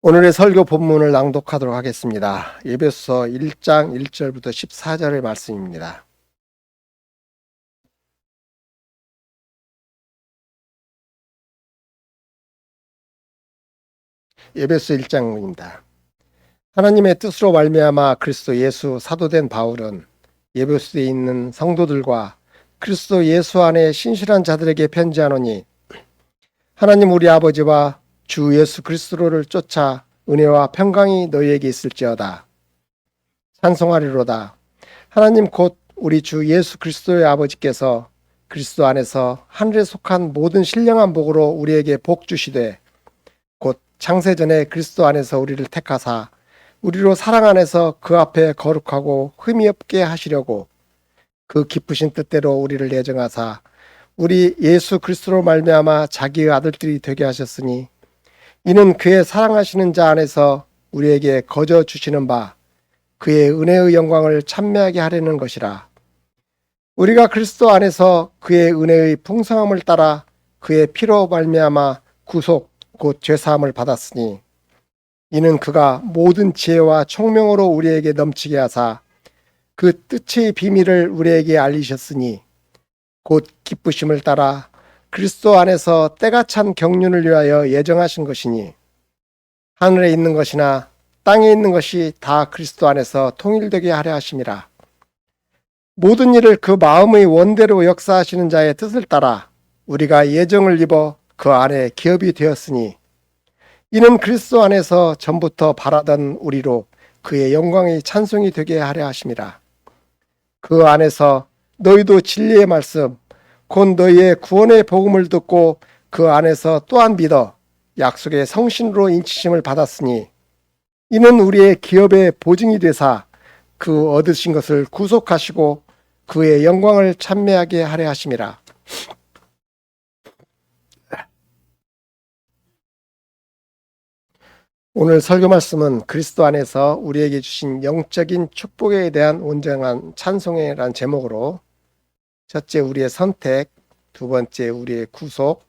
오늘의 설교 본문을 낭독하도록 하겠습니다. 에베소서 1장 1절부터 14절의 말씀입니다. 에베소 1장입니다. 하나님의 뜻으로 말미암아 그리스도 예수 사도된 바울은 에베소에 있는 성도들과 그리스도 예수 안에 신실한 자들에게 편지하노니, 하나님 우리 아버지와 주 예수 그리스도를 쫓아 은혜와 평강이 너희에게 있을지어다. 찬송하리로다. 하나님 곧 우리 주 예수 그리스도의 아버지께서 그리스도 안에서 하늘에 속한 모든 신령한 복으로 우리에게 복 주시되, 곧 창세전에 그리스도 안에서 우리를 택하사 우리로 사랑 안에서 그 앞에 거룩하고 흠이 없게 하시려고 그 기쁘신 뜻대로 우리를 예정하사 우리 예수 그리스도로 말미암아 자기의 아들들이 되게 하셨으니, 이는 그의 사랑하시는 자 안에서 우리에게 거저 주시는 바 그의 은혜의 영광을 찬미하게 하려는 것이라. 우리가 그리스도 안에서 그의 은혜의 풍성함을 따라 그의 피로 말미암아 구속 곧 죄사함을 받았으니, 이는 그가 모든 지혜와 총명으로 우리에게 넘치게 하사 그 뜻의 비밀을 우리에게 알리셨으니, 곧 기쁘심을 따라 그리스도 안에서 때가 찬 경륜을 위하여 예정하신 것이니, 하늘에 있는 것이나 땅에 있는 것이 다 그리스도 안에서 통일되게 하려 하심이라. 모든 일을 그 마음의 원대로 역사하시는 자의 뜻을 따라 우리가 예정을 입어 그 안에 기업이 되었으니, 이는 그리스도 안에서 전부터 바라던 우리로 그의 영광의 찬송이 되게 하려 하심이라. 그 안에서 너희도 진리의 말씀 곧 너희의 구원의 복음을 듣고 그 안에서 또한 믿어 약속의 성신으로 인치심을 받았으니, 이는 우리의 기업의 보증이 되사 그 얻으신 것을 구속하시고 그의 영광을 찬미하게 하려 하심이라. 오늘 설교 말씀은 그리스도 안에서 우리에게 주신 영적인 축복에 대한 온전한 찬송회라는 제목으로, 첫째 우리의 선택, 두 번째 우리의 구속,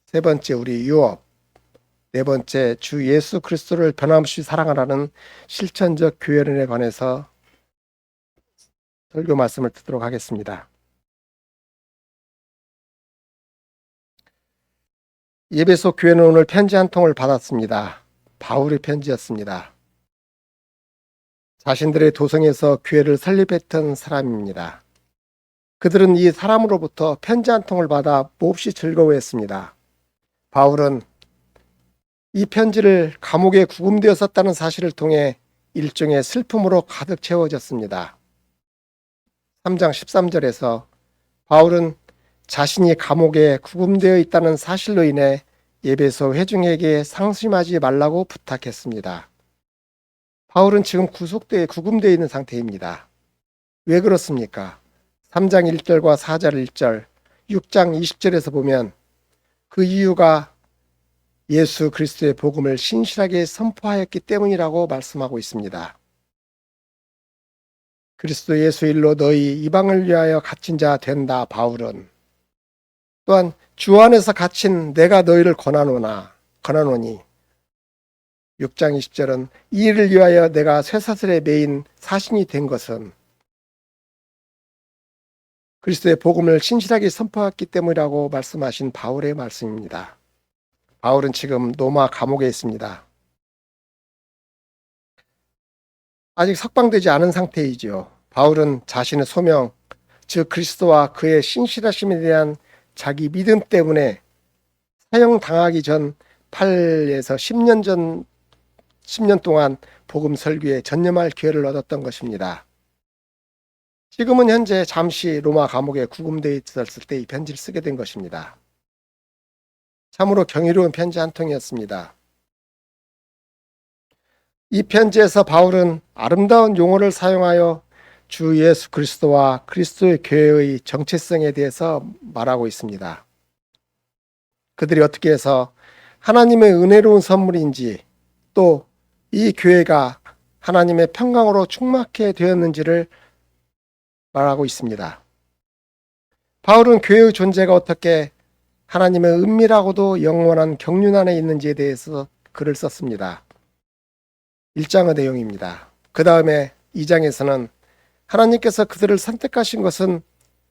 세 번째 우리의 유업, 네 번째 주 예수 그리스도를 변함없이 사랑하라는 실천적 교회론에 관해서 설교 말씀을 듣도록 하겠습니다. 에베소 교회는 오늘 편지 한 통을 받았습니다. 바울의 편지였습니다. 자신들의 도성에서 교회를 설립했던 사람입니다. 그들은 이 사람으로부터 편지 한 통을 받아 몹시 즐거워했습니다. 바울은 이 편지를 감옥에 구금되었었다는 사실을 통해 일종의 슬픔으로 가득 채워졌습니다. 3장 13절에서 바울은 자신이 감옥에 구금되어 있다는 사실로 인해 에베소 회중에게 상심하지 말라고 부탁했습니다. 바울은 지금 구금되어 있는 상태입니다. 왜 그렇습니까? 3장 1절과 4절 1절, 6장 20절에서 보면 그 이유가 예수 그리스도의 복음을 신실하게 선포하였기 때문이라고 말씀하고 있습니다. 그리스도 예수 일로 너희 이방을 위하여 갇힌 자 된다. 바울은 또한 주 안에서 갇힌 내가 너희를 권하노니, 6장 20절은 이 일을 위하여 내가 쇠사슬에 매인 사신이 된 것은 그리스도의 복음을 신실하게 선포했기 때문이라고 말씀하신 바울의 말씀입니다. 바울은 지금 로마 감옥에 있습니다. 아직 석방되지 않은 상태이죠. 바울은 자신의 소명, 즉 그리스도와 그의 신실하심에 대한 자기 믿음 때문에 사형당하기 전 8에서 10년 동안 복음 설교에 전념할 기회를 얻었던 것입니다. 지금은 현재 잠시 로마 감옥에 구금되어 있었을 때 이 편지를 쓰게 된 것입니다. 참으로 경이로운 편지 한 통이었습니다. 이 편지에서 바울은 아름다운 용어를 사용하여 주 예수 그리스도와 그리스도의 교회의 정체성에 대해서 말하고 있습니다. 그들이 어떻게 해서 하나님의 은혜로운 선물인지, 또 이 교회가 하나님의 평강으로 충만하게 되었는지를 말하고 있습니다. 바울은 교회의 존재가 어떻게 하나님의 은밀하고도 영원한 경륜 안에 있는지에 대해서 글을 썼습니다. 1장의 내용입니다. 그 다음에 2장에서는 하나님께서 그들을 선택하신 것은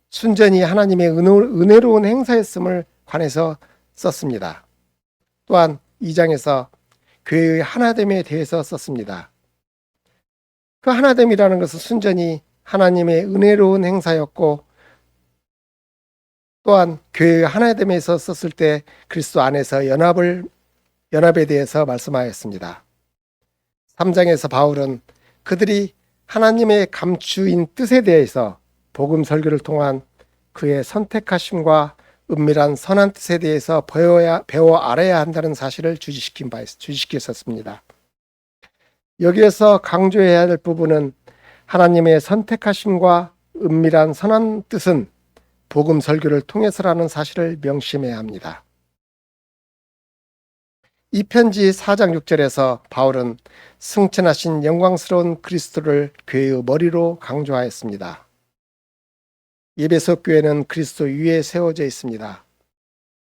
순전히 하나님의 은혜로운 행사였음을 관해서 썼습니다. 또한 2장에서 교회의 하나됨에 대해서 썼습니다. 그 하나됨이라는 것은 순전히 하나님의 은혜로운 행사였고, 또한 교회의 하나됨에서 썼을 때 그리스도 안에서 연합에 대해서 말씀하였습니다. 3장에서 바울은 그들이 하나님의 감추인 뜻에 대해서 복음 설교를 통한 그의 선택하심과 은밀한 선한 뜻에 대해서 배워 알아야 한다는 사실을 주지시켰었습니다. 여기에서 강조해야 할 부분은 하나님의 선택하심과 은밀한 선한 뜻은 복음 설교를 통해서라는 사실을 명심해야 합니다. 이 편지 4장 6절에서 바울은 승천하신 영광스러운 그리스도를 교회의 머리로 강조하였습니다. 에베소 교회는 그리스도 위에 세워져 있습니다.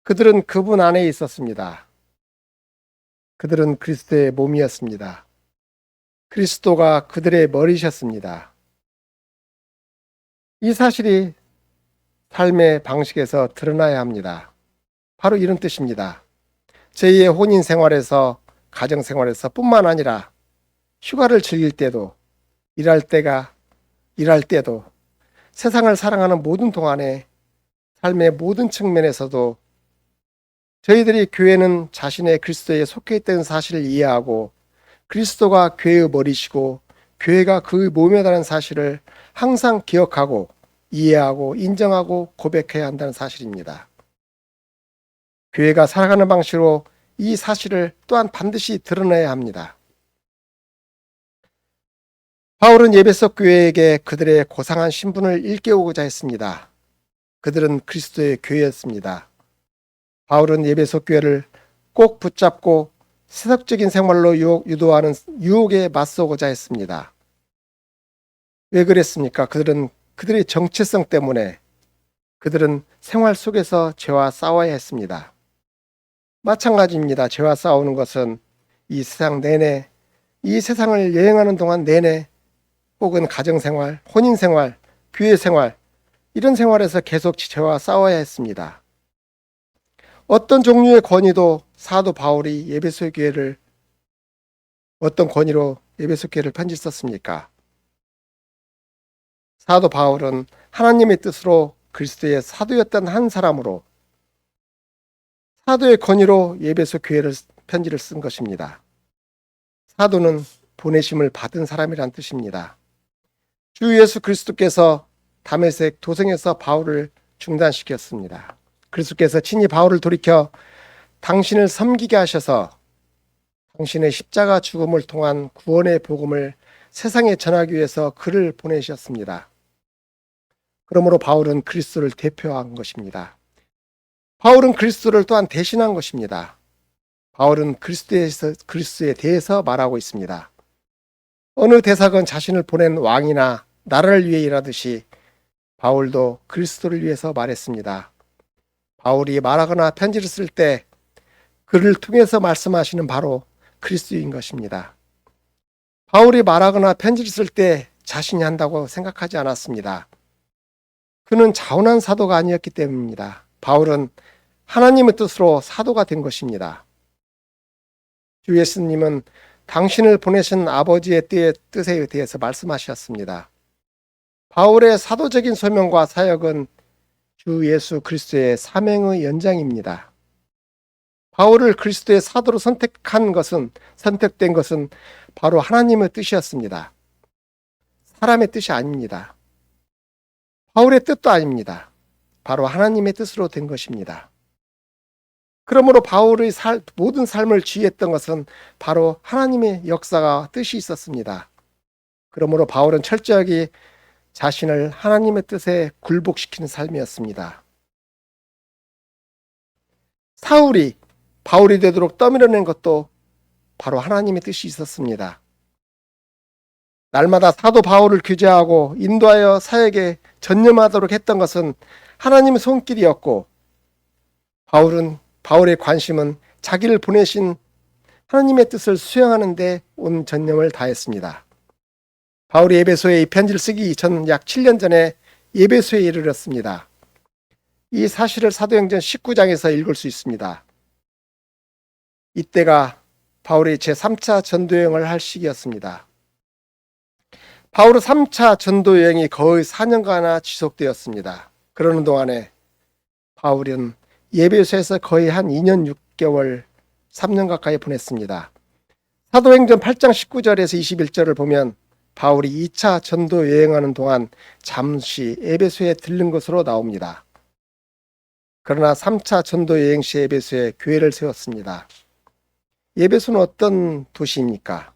그들은 그분 안에 있었습니다. 그들은 그리스도의 몸이었습니다. 그리스도가 그들의 머리셨습니다. 이 사실이 삶의 방식에서 드러나야 합니다. 바로 이런 뜻입니다. 저희의 혼인 생활에서, 가정 생활에서 뿐만 아니라 휴가를 즐길 때도, 일할 때도, 세상을 사랑하는 모든 동안에 삶의 모든 측면에서도 저희들이 교회는 자신의 그리스도에 속해 있다는 사실을 이해하고 그리스도가 교회의 머리시고 교회가 그의 몸이라는 사실을 항상 기억하고 이해하고 인정하고 고백해야 한다는 사실입니다. 교회가 살아가는 방식으로 이 사실을 또한 반드시 드러내야 합니다. 바울은 에베소 교회에게 그들의 고상한 신분을 일깨우고자 했습니다. 그들은 그리스도의 교회였습니다. 바울은 에베소 교회를 꼭 붙잡고 세속적인 생활로 유도하는 유혹에 맞서고자 했습니다. 왜 그랬습니까? 그들의 정체성 때문에 그들은 생활 속에서 죄와 싸워야 했습니다. 마찬가지입니다. 죄와 싸우는 것은 이 세상 내내, 이 세상을 여행하는 동안 내내 혹은 가정생활, 혼인생활, 교회생활 이런 생활에서 계속 죄와 싸워야 했습니다. 어떤 종류의 권위도 사도 바울이 에베소 교회를 어떤 권위로 에베소 교회를 편지 썼습니까? 사도 바울은 하나님의 뜻으로 그리스도의 사도였던 한 사람으로 사도의 권위로 에베소 교회를 편지를 쓴 것입니다. 사도는 보내심을 받은 사람이란 뜻입니다. 주 예수 그리스도께서 다메섹 도성에서 바울을 중단시켰습니다. 그리스도께서 친히 바울을 돌이켜 당신을 섬기게 하셔서 당신의 십자가 죽음을 통한 구원의 복음을 세상에 전하기 위해서 그를 보내셨습니다. 그러므로 바울은 그리스도를 대표한 것입니다. 바울은 그리스도를 또한 대신한 것입니다. 바울은 그리스도에 대해서 말하고 있습니다. 어느 대사건 자신을 보낸 왕이나 나라를 위해 일하듯이 바울도 그리스도를 위해서 말했습니다. 바울이 말하거나 편지를 쓸 때 그를 통해서 말씀하시는 바로 그리스도인 것입니다. 바울이 말하거나 편지를 쓸 때 자신이 한다고 생각하지 않았습니다. 그는 자원한 사도가 아니었기 때문입니다. 바울은 하나님의 뜻으로 사도가 된 것입니다. 주 예수님은 당신을 보내신 아버지의 뜻에 대해서 말씀하셨습니다. 바울의 사도적인 소명과 사역은 주 예수 그리스도의 사명의 연장입니다. 바울을 그리스도의 사도로 선택된 것은 바로 하나님의 뜻이었습니다. 사람의 뜻이 아닙니다. 바울의 뜻도 아닙니다. 바로 하나님의 뜻으로 된 것입니다. 그러므로 바울의 모든 삶을 지휘했던 것은 바로 하나님의 역사가 뜻이 있었습니다. 그러므로 바울은 철저하게 자신을 하나님의 뜻에 굴복시키는 삶이었습니다. 사울이 바울이 되도록 떠밀어낸 것도 바로 하나님의 뜻이 있었습니다. 날마다 사도 바울을 규제하고 인도하여 사역에 전념하도록 했던 것은 하나님의 손길이었고 바울의 관심은 자기를 보내신 하나님의 뜻을 수행하는 데 온 전념을 다했습니다. 바울이 에베소에 이 편지를 쓰기 전 약 7년 전에 에베소에 이르렀습니다. 이 사실을 사도행전 19장에서 읽을 수 있습니다. 이때가 바울이 제3차 전도여행을 할 시기였습니다. 바울의 3차 전도여행이 거의 4년가나 지속되었습니다. 그러는 동안에 바울은 에베소에서 거의 한 2년 6개월, 3년 가까이 보냈습니다. 사도행전 8장 19절에서 21절을 보면 바울이 2차 전도 여행하는 동안 잠시 에베소에 들른 것으로 나옵니다. 그러나 3차 전도 여행 시 에베소에 교회를 세웠습니다. 에베소는 어떤 도시입니까?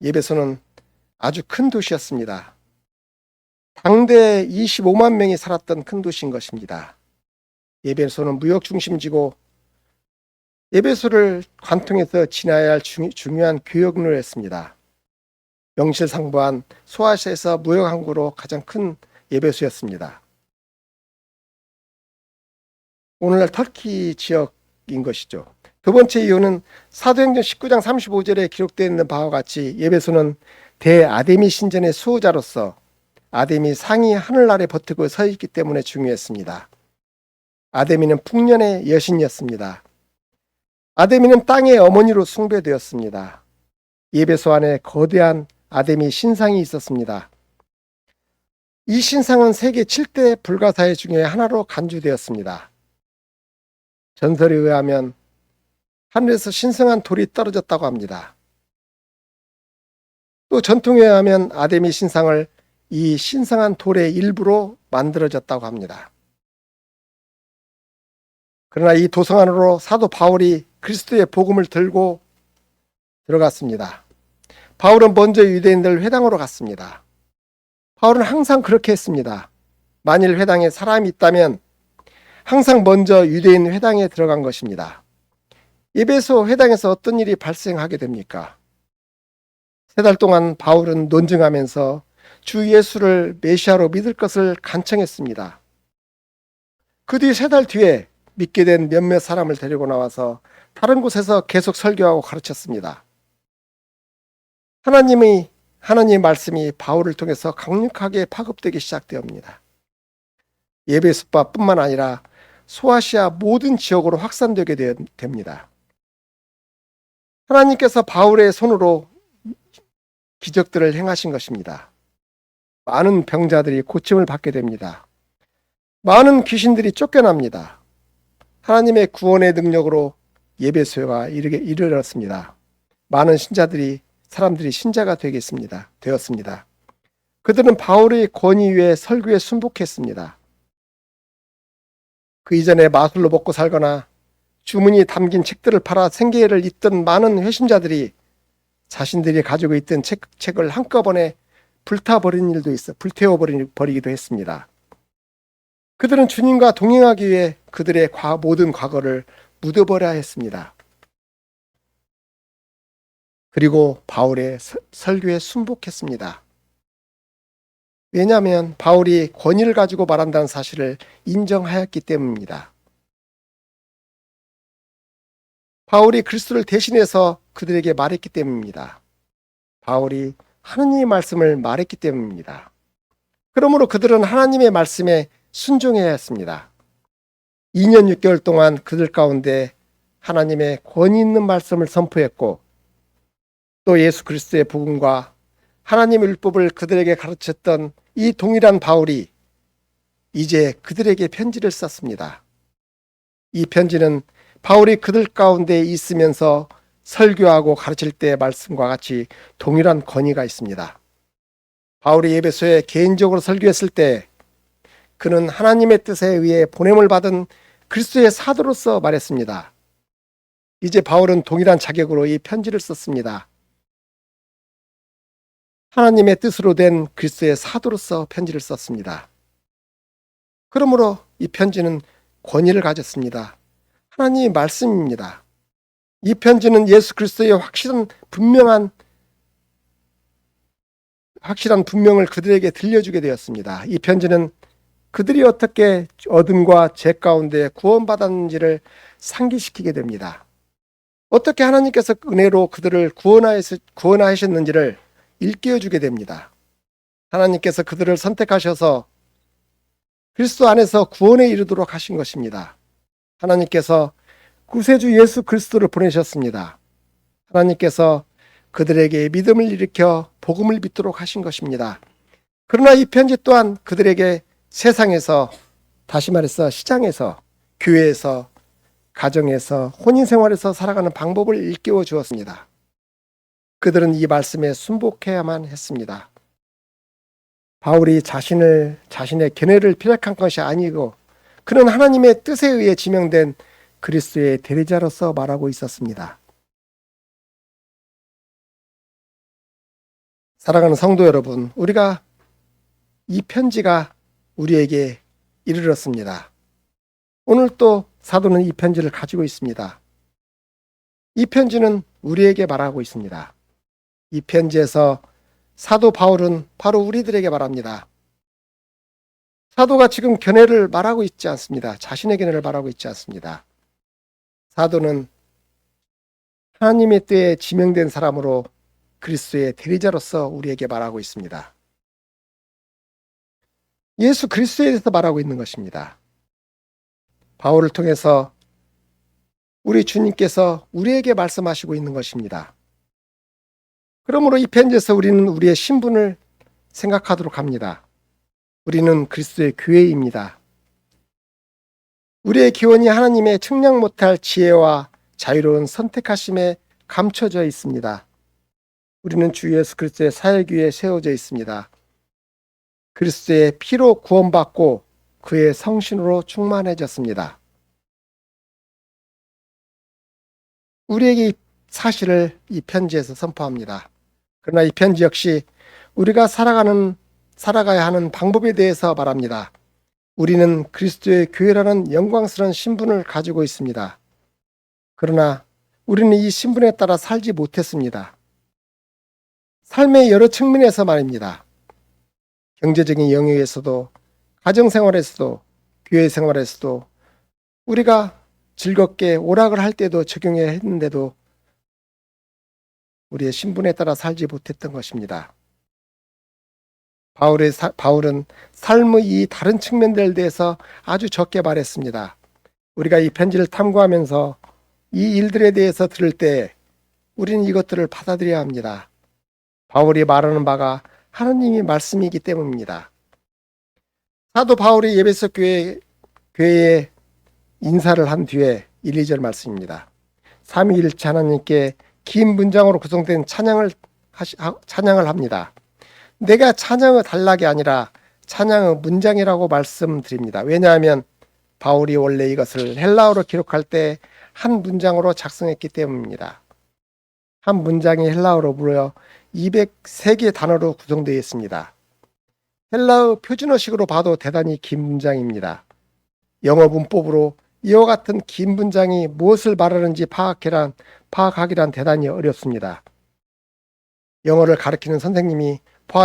에베소는 아주 큰 도시였습니다. 당대 25만 명이 살았던 큰 도시인 것입니다. 에베소는 무역 중심지고 에베소를 관통해서 지나야 할 중요한 교역로였습니다. 명실상부한 소아시아에서 무역 항구로 가장 큰 에베소였습니다. 오늘날 터키 지역인 것이죠. 두 번째 이유는 사도행전 19장 35절에 기록되어 있는 바와 같이 에베소는 대아데미 신전의 수호자로서 아데미 상이 하늘 아래 버티고 서 있기 때문에 중요했습니다. 아데미는 풍년의 여신이었습니다. 아데미는 땅의 어머니로 숭배되었습니다. 에베소 안에 거대한 아데미 신상이 있었습니다. 이 신상은 세계 7대 불가사의 중에 하나로 간주되었습니다. 전설에 의하면 하늘에서 신성한 돌이 떨어졌다고 합니다. 또 전통에 의하면 아데미 신상을 이 신성한 돌의 일부로 만들어졌다고 합니다. 그러나 이 도성 안으로 사도 바울이 그리스도의 복음을 들고 들어갔습니다. 바울은 먼저 유대인들 회당으로 갔습니다. 바울은 항상 그렇게 했습니다. 만일 회당에 사람이 있다면 항상 먼저 유대인 회당에 들어간 것입니다. 에베소 회당에서 어떤 일이 발생하게 됩니까? 3달 동안 바울은 논증하면서 주 예수를 메시아로 믿을 것을 간청했습니다. 그 뒤 3달 뒤에 믿게 된 몇몇 사람을 데리고 나와서 다른 곳에서 계속 설교하고 가르쳤습니다. 하나님의 말씀이 바울을 통해서 강력하게 파급되기 시작되옵니다. 에베소뿐만 아니라 소아시아 모든 지역으로 확산되게 됩니다. 하나님께서 바울의 손으로 기적들을 행하신 것입니다. 많은 병자들이 고침을 받게 됩니다. 많은 귀신들이 쫓겨납니다. 하나님의 구원의 능력으로 에베소가 이르렀습니다. 많은 사람들이 신자가 되었습니다. 그들은 바울의 권위 위에 설교에 순복했습니다. 그 이전에 마술로 먹고 살거나 주문이 담긴 책들을 팔아 생계를 잇던 많은 회심자들이 자신들이 가지고 있던 책을 한꺼번에 불태워버리기도 했습니다. 그들은 주님과 동행하기 위해 그들의 모든 과거를 묻어버려야 했습니다. 그리고 바울의 설교에 순복했습니다. 왜냐하면 바울이 권위를 가지고 말한다는 사실을 인정하였기 때문입니다. 바울이 그리스도를 대신해서 그들에게 말했기 때문입니다. 바울이 하나님의 말씀을 말했기 때문입니다. 그러므로 그들은 하나님의 말씀에 순종해야 했습니다. 2년 6개월 동안 그들 가운데 하나님의 권위 있는 말씀을 선포했고 또 예수 그리스도의 복음과 하나님의 율법을 그들에게 가르쳤던 이 동일한 바울이 이제 그들에게 편지를 썼습니다. 이 편지는 바울이 그들 가운데 있으면서 설교하고 가르칠 때의 말씀과 같이 동일한 권위가 있습니다. 바울이 에베소에 개인적으로 설교했을 때 그는 하나님의 뜻에 의해 보냄을 받은 그리스도의 사도로서 말했습니다. 이제 바울은 동일한 자격으로 이 편지를 썼습니다. 하나님의 뜻으로 된 그리스도의 사도로서 편지를 썼습니다. 그러므로 이 편지는 권위를 가졌습니다. 하나님의 말씀입니다. 이 편지는 예수 그리스도의 확실한 분명을 그들에게 들려주게 되었습니다. 이 편지는 그들이 어떻게 어둠과 죄 가운데 구원받았는지를 상기시키게 됩니다. 어떻게 하나님께서 은혜로 그들을 구원하셨는지를 일깨워주게 됩니다. 하나님께서 그들을 선택하셔서 그리스도 안에서 구원에 이르도록 하신 것입니다. 하나님께서 구세주 예수 그리스도를 보내셨습니다. 하나님께서 그들에게 믿음을 일으켜 복음을 믿도록 하신 것입니다. 그러나 이 편지 또한 그들에게 세상에서, 다시 말해서 시장에서, 교회에서, 가정에서, 혼인생활에서 살아가는 방법을 일깨워 주었습니다. 그들은 이 말씀에 순복해야만 했습니다. 바울이 자신의 견해를 피력한 것이 아니고 그는 하나님의 뜻에 의해 지명된 그리스도의 대리자로서 말하고 있었습니다. 사랑하는 성도 여러분, 우리가 이 편지가 우리에게 이르렀습니다. 오늘 또 사도는 이 편지를 가지고 있습니다. 이 편지는 우리에게 말하고 있습니다. 이 편지에서 사도 바울은 바로 우리들에게 말합니다. 사도가 지금 견해를 말하고 있지 않습니다. 자신의 견해를 말하고 있지 않습니다. 사도는 하나님의 때에 지명된 사람으로 그리스도의 대리자로서 우리에게 말하고 있습니다. 예수 그리스도에 대해서 말하고 있는 것입니다. 바울을 통해서 우리 주님께서 우리에게 말씀하시고 있는 것입니다. 그러므로 이 편지에서 우리는 우리의 신분을 생각하도록 합니다. 우리는 그리스도의 교회입니다. 우리의 기원이 하나님의 측량 못할 지혜와 자유로운 선택하심에 감춰져 있습니다. 우리는 주 예수 그리스도의 사역 위에 세워져 있습니다. 그리스도의 피로 구원받고 그의 성신으로 충만해졌습니다. 우리에게 이 사실을 이 편지에서 선포합니다. 그러나 이 편지 역시 우리가 살아가야 하는 방법에 대해서 말합니다. 우리는 그리스도의 교회라는 영광스러운 신분을 가지고 있습니다. 그러나 우리는 이 신분에 따라 살지 못했습니다. 삶의 여러 측면에서 말입니다. 경제적인 영역에서도, 가정생활에서도, 교회 생활에서도 우리가 즐겁게 오락을 할 때도 적용해야 했는데도 우리의 신분에 따라 살지 못했던 것입니다. 바울은 삶의 이 다른 측면들에 대해서 아주 적게 말했습니다. 우리가 이 편지를 탐구하면서 이 일들에 대해서 들을 때 우리는 이것들을 받아들여야 합니다. 바울이 말하는 바가 하나님의 말씀이기 때문입니다. 사도 바울이 에베소 교회에 인사를 한 뒤에 1, 2절 말씀입니다. 삼위일체 하나님께 긴 문장으로 구성된 찬양을 합니다. 내가 찬양의 단락이 아니라 찬양의 문장이라고 말씀드립니다. 왜냐하면 바울이 원래 이것을 헬라어로 기록할 때 한 문장으로 작성했기 때문입니다. 한 문장이 헬라어로 무려 203개의 단어로 구성되어 있습니다. 헬라어 표준어식으로 봐도 대단히 긴 문장입니다. 영어 문법으로 이와 같은 긴 문장이 무엇을 말하는지 파악하기란 대단히 어렵습니다. 영어를 가르치는 선생님이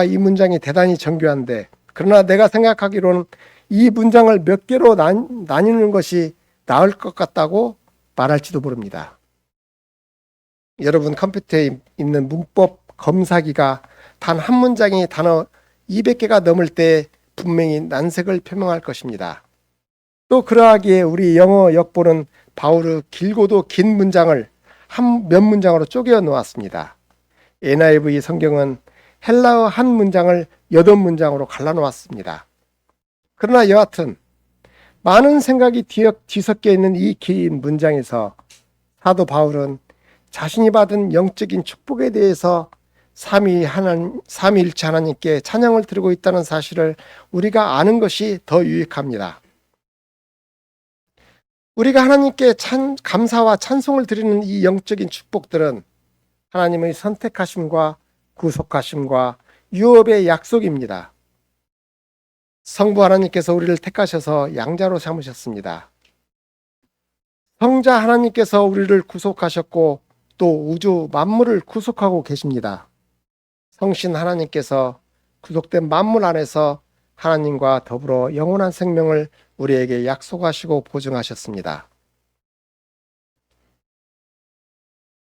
이 문장이 대단히 정교한데, 그러나 내가 생각하기로는 이 문장을 몇 개로 나누는 것이 나을 것 같다고 말할지도 모릅니다. 여러분 컴퓨터에 있는 문법 검사기가 단 한 문장이 단어 200개가 넘을 때 분명히 난색을 표명할 것입니다. 또 그러하기에 우리 영어 역보는 바울의 길고도 긴 문장을 몇 문장으로 쪼개 놓았습니다. NIV 성경은 헬라어 한 문장을 8문장으로 갈라놓았습니다. 그러나 여하튼 많은 생각이 뒤섞여 있는 이 긴 문장에서 사도 바울은 자신이 받은 영적인 축복에 대해서 삼위일체 하나님께 찬양을 드리고 있다는 사실을 우리가 아는 것이 더 유익합니다. 우리가 하나님께 감사와 찬송을 드리는 이 영적인 축복들은 하나님의 선택하심과 구속하심과 유업의 약속입니다. 성부 하나님께서 우리를 택하셔서 양자로 삼으셨습니다. 성자 하나님께서 우리를 구속하셨고 또 우주 만물을 구속하고 계십니다. 성신 하나님께서 구속된 만물 안에서 하나님과 더불어 영원한 생명을 우리에게 약속하시고 보증하셨습니다.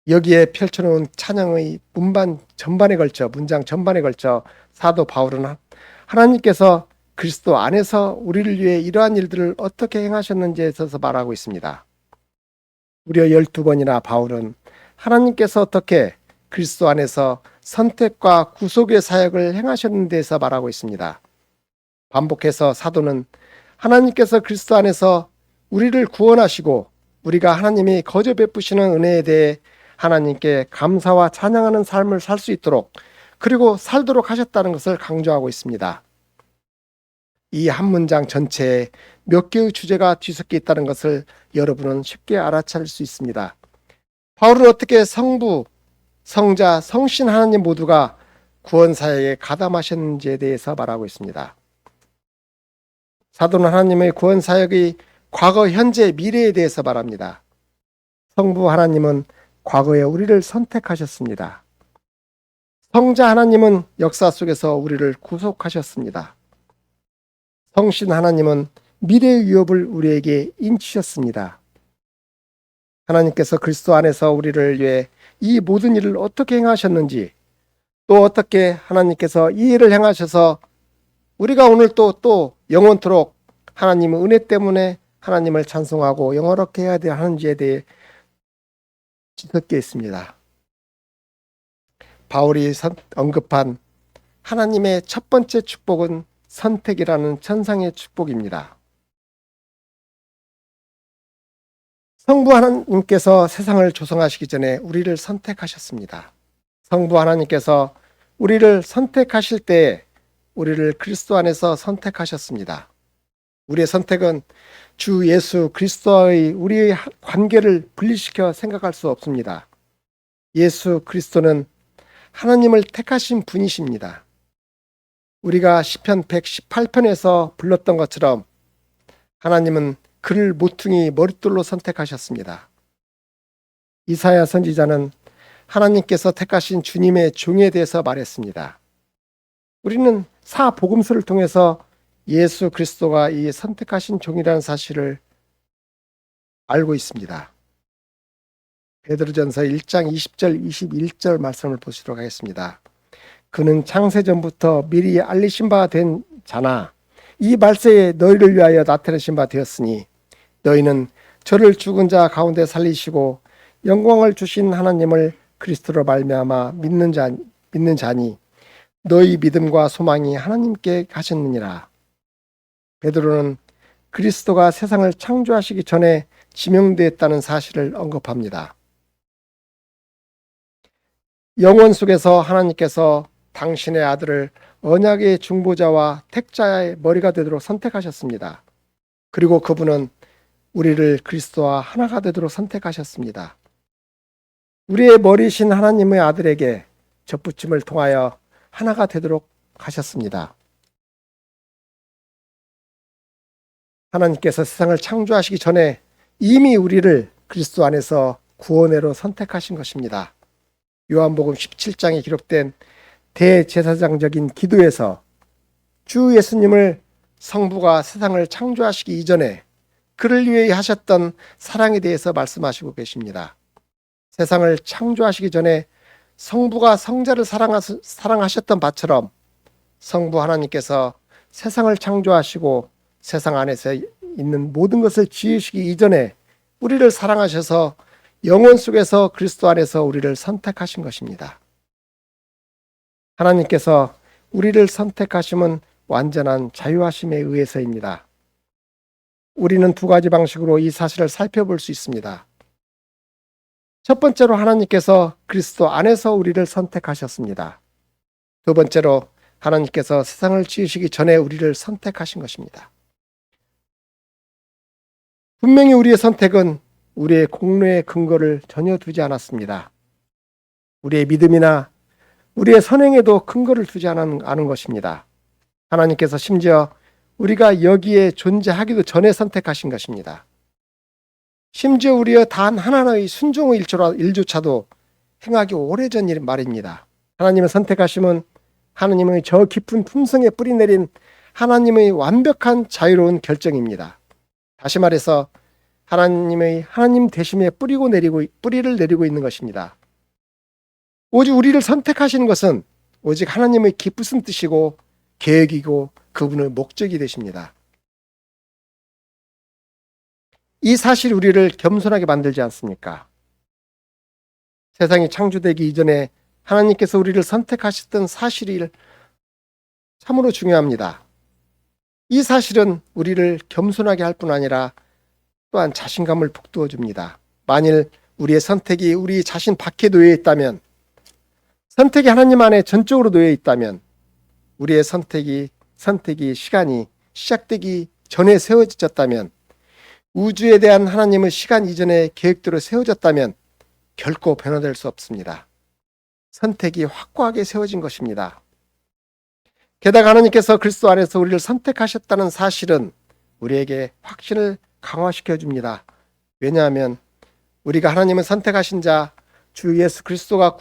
여기에 펼쳐놓은 찬양의 문장 전반에 걸쳐 사도 바울은 하나님께서 그리스도 안에서 우리를 위해 이러한 일들을 어떻게 행하셨는지에 있어서 말하고 있습니다. 무려 12번이나 바울은 하나님께서 어떻게 그리스도 안에서 선택과 구속의 사역을 행하셨는지에서 말하고 있습니다. 반복해서 사도는 하나님께서 그리스도 안에서 우리를 구원하시고 우리가 하나님이 거저 베푸시는 은혜에 대해 하나님께 감사와 찬양하는 삶을 살 수 있도록 그리고 살도록 하셨다는 것을 강조하고 있습니다. 이 한 문장 전체에 몇 개의 주제가 뒤섞여 있다는 것을 여러분은 쉽게 알아차릴 수 있습니다. 바울은 어떻게 성부, 성자, 성신 하나님 모두가 구원 사역에 가담하셨는지에 대해서 말하고 있습니다. 사도는 하나님의 구원 사역의 과거, 현재, 미래에 대해서 말합니다. 성부 하나님은 과거에 우리를 선택하셨습니다. 성자 하나님은 역사 속에서 우리를 구속하셨습니다. 성신 하나님은 미래의 위협을 우리에게 인치셨습니다. 하나님께서 그리스도 안에서 우리를 위해 이 모든 일을 어떻게 행하셨는지, 또 어떻게 하나님께서 이 일을 행하셔서 우리가 오늘 또 영원토록 하나님의 은혜 때문에 하나님을 찬송하고 영원하게 해야 하는지에 대해 뒤섞여 있습니다. 바울이 언급한 하나님의 첫 번째 축복은 선택이라는 천상의 축복입니다. 성부 하나님께서 세상을 조성하시기 전에 우리를 선택하셨습니다. 성부 하나님께서 우리를 선택하실 때에 우리를 그리스도 안에서 선택하셨습니다. 우리의 선택은 주 예수 그리스도와의 우리의 관계를 분리시켜 생각할 수 없습니다. 예수 그리스도는 하나님을 택하신 분이십니다. 우리가 시편 118편에서 불렀던 것처럼 하나님은 그를 모퉁이 머릿돌로 선택하셨습니다. 이사야 선지자는 하나님께서 택하신 주님의 종에 대해서 말했습니다. 우리는 사복음서를 통해서 예수 그리스도가 이 선택하신 종이라는 사실을 알고 있습니다. 베드로전서 1장 20절 21절 말씀을 보시도록 하겠습니다. 그는 창세전부터 미리 알리신 바 된 자나 이 말세에 너희를 위하여 나타내신 바 되었으니 너희는 저를 죽은 자 가운데 살리시고 영광을 주신 하나님을 그리스도로 말미암아 믿는 자니 너희 믿음과 소망이 하나님께 가셨느니라. 베드로는 그리스도가 세상을 창조하시기 전에 지명되었다는 사실을 언급합니다. 영원 속에서 하나님께서 당신의 아들을 언약의 중보자와 택자의 머리가 되도록 선택하셨습니다. 그리고 그분은 우리를 그리스도와 하나가 되도록 선택하셨습니다. 우리의 머리신 하나님의 아들에게 접붙임을 통하여 하나가 되도록 하셨습니다. 하나님께서 세상을 창조하시기 전에 이미 우리를 그리스도 안에서 구원회로 선택하신 것입니다. 요한복음 17장에 기록된 대제사장적인 기도에서 주 예수님을 성부가 세상을 창조하시기 이전에 그를 위해 하셨던 사랑에 대해서 말씀하시고 계십니다. 세상을 창조하시기 전에 성부가 성자를 사랑하셨던 바처럼 성부 하나님께서 세상을 창조하시고 세상 안에서 있는 모든 것을 지으시기 이전에 우리를 사랑하셔서 영원 속에서 그리스도 안에서 우리를 선택하신 것입니다. 하나님께서 우리를 선택하심은 완전한 자유하심에 의해서입니다. 우리는 두 가지 방식으로 이 사실을 살펴볼 수 있습니다. 첫 번째로 하나님께서 그리스도 안에서 우리를 선택하셨습니다. 두 번째로 하나님께서 세상을 지으시기 전에 우리를 선택하신 것입니다. 분명히 우리의 선택은 우리의 공로의 근거를 전혀 두지 않았습니다. 우리의 믿음이나 우리의 선행에도 근거를 두지 않은 것입니다. 하나님께서 심지어 우리가 여기에 존재하기도 전에 선택하신 것입니다. 심지어 우리의 단 하나의 순종의 일조차도 행하기 오래전 일 말입니다. 하나님의 선택하심은 하나님의 저 깊은 품성에 뿌리내린 하나님의 완벽한 자유로운 결정입니다. 다시 말해서 하나님 되심에 뿌리를 내리고 있는 것입니다. 오직 우리를 선택하시는 것은 오직 하나님의 기쁘신 뜻이고 계획이고 그분의 목적이 되십니다. 이 사실이 우리를 겸손하게 만들지 않습니까? 세상이 창조되기 이전에 하나님께서 우리를 선택하셨던 사실이 참으로 중요합니다. 이 사실은 우리를 겸손하게 할 뿐 아니라 또한 자신감을 북돋워 줍니다. 만일 우리의 선택이 우리 자신 밖에 놓여 있다면, 선택이 하나님 안에 전적으로 놓여 있다면, 우리의 선택이 시간이 시작되기 전에 세워졌다면, 우주에 대한 하나님의 시간 이전의 계획대로 세워졌다면 결코 변화될 수 없습니다. 선택이 확고하게 세워진 것입니다. 게다가 하나님께서 그리스도 안에서 우리를 선택하셨다는 사실은 우리에게 확신을 강화시켜 줍니다. 왜냐하면 우리가 하나님을 선택하신 자 주 예수 그리스도가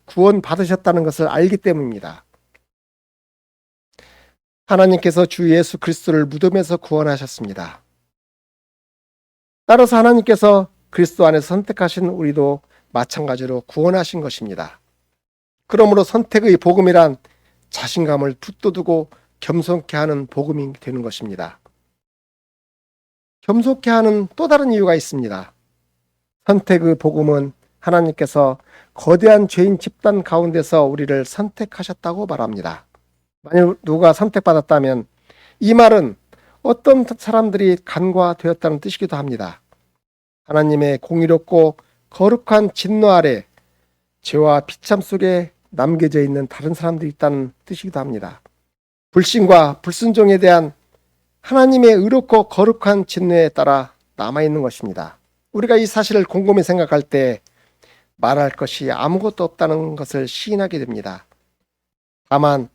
구원받으셨다는 것을 알기 때문입니다. 하나님께서 주 예수 그리스도를 무덤에서 구원하셨습니다. 따라서 하나님께서 그리스도 안에서 선택하신 우리도 마찬가지로 구원하신 것입니다. 그러므로 선택의 복음이란 자신감을 붙돋우고 겸손케 하는 복음이 되는 것입니다. 겸손케 하는 또 다른 이유가 있습니다. 선택의 복음은 하나님께서 거대한 죄인 집단 가운데서 우리를 선택하셨다고 말합니다. 만약 누가 선택받았다면 이 말은 어떤 사람들이 간과되었다는 뜻이기도 합니다. 하나님의 공의롭고 거룩한 진노 아래 죄와 비참 속에 남겨져 있는 다른 사람들이 있다는 뜻이기도 합니다. 불신과 불순종에 대한 하나님의 의롭고 거룩한 진노에 따라 남아있는 것입니다. 우리가 이 사실을 곰곰이 생각할 때 말할 것이 아무것도 없다는 것을 시인하게 됩니다. 다만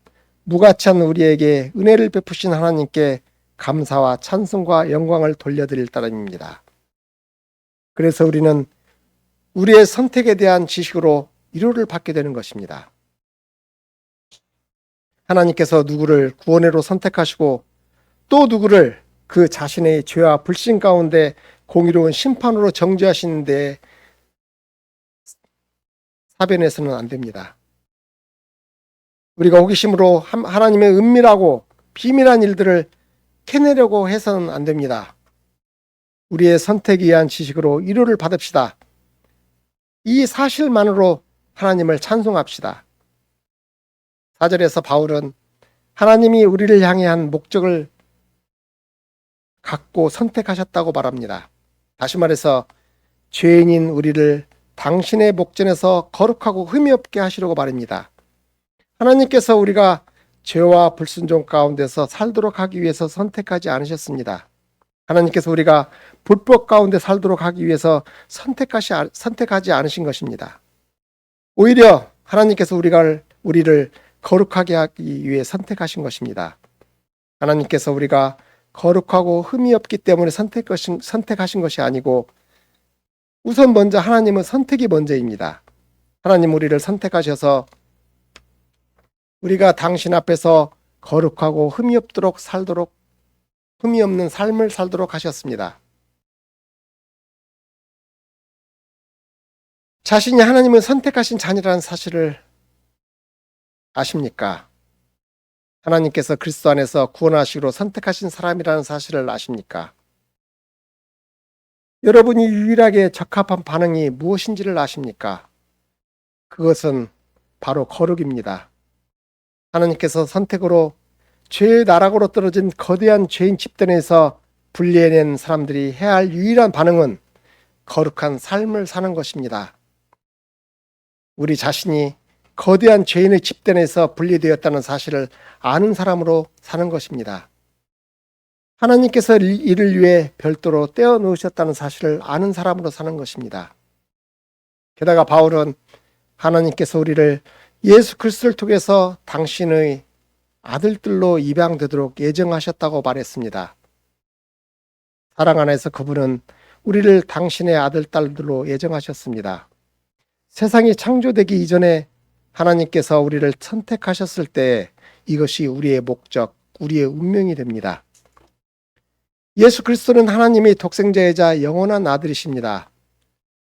무가치한 우리에게 은혜를 베푸신 하나님께 감사와 찬송과 영광을 돌려드릴 따름입니다. 그래서 우리는 우리의 선택에 대한 지식으로 위로를 받게 되는 것입니다. 하나님께서 누구를 구원으로 선택하시고 또 누구를 그 자신의 죄와 불신 가운데 공의로운 심판으로 정죄하시는데 사변해서는 안 됩니다. 우리가 호기심으로 하나님의 은밀하고 비밀한 일들을 캐내려고 해서는 안 됩니다. 우리의 선택에 의한 지식으로 위로를 받읍시다. 이 사실만으로 하나님을 찬송합시다. 4절에서 바울은 하나님이 우리를 향해 한 목적을 갖고 선택하셨다고 말합니다. 다시 말해서 죄인인 우리를 당신의 목전에서 거룩하고 흠이 없게 하시려고 말입니다. 하나님께서 우리가 죄와 불순종 가운데서 살도록 하기 위해서 선택하지 않으셨습니다. 하나님께서 우리가 불법 가운데 살도록 하기 위해서 선택하지 않으신 것입니다. 오히려 하나님께서 우리를 거룩하게 하기 위해 선택하신 것입니다. 하나님께서 우리가 거룩하고 흠이 없기 때문에 선택하신 것이 아니고 우선 먼저 하나님은 선택이 먼저입니다. 하나님 우리를 선택하셔서 우리가 당신 앞에서 거룩하고 흠이 없는 삶을 살도록 하셨습니다. 자신이 하나님을 선택하신 자녀라는 사실을 아십니까? 하나님께서 그리스도 안에서 구원하시기로 선택하신 사람이라는 사실을 아십니까? 여러분이 유일하게 적합한 반응이 무엇인지를 아십니까? 그것은 바로 거룩입니다. 하나님께서 선택으로 죄의 나락으로 떨어진 거대한 죄인 집단에서 분리해낸 사람들이 해야 할 유일한 반응은 거룩한 삶을 사는 것입니다. 우리 자신이 거대한 죄인의 집단에서 분리되었다는 사실을 아는 사람으로 사는 것입니다. 하나님께서 이를 위해 별도로 떼어 놓으셨다는 사실을 아는 사람으로 사는 것입니다. 게다가 바울은 하나님께서 우리를 예수 그리스도를 통해서 당신의 아들들로 입양되도록 예정하셨다고 말했습니다. 사랑 안에서 그분은 우리를 당신의 아들, 딸들로 예정하셨습니다. 세상이 창조되기 이전에 하나님께서 우리를 선택하셨을 때 이것이 우리의 목적, 우리의 운명이 됩니다. 예수 그리스도는 하나님의 독생자이자 영원한 아들이십니다.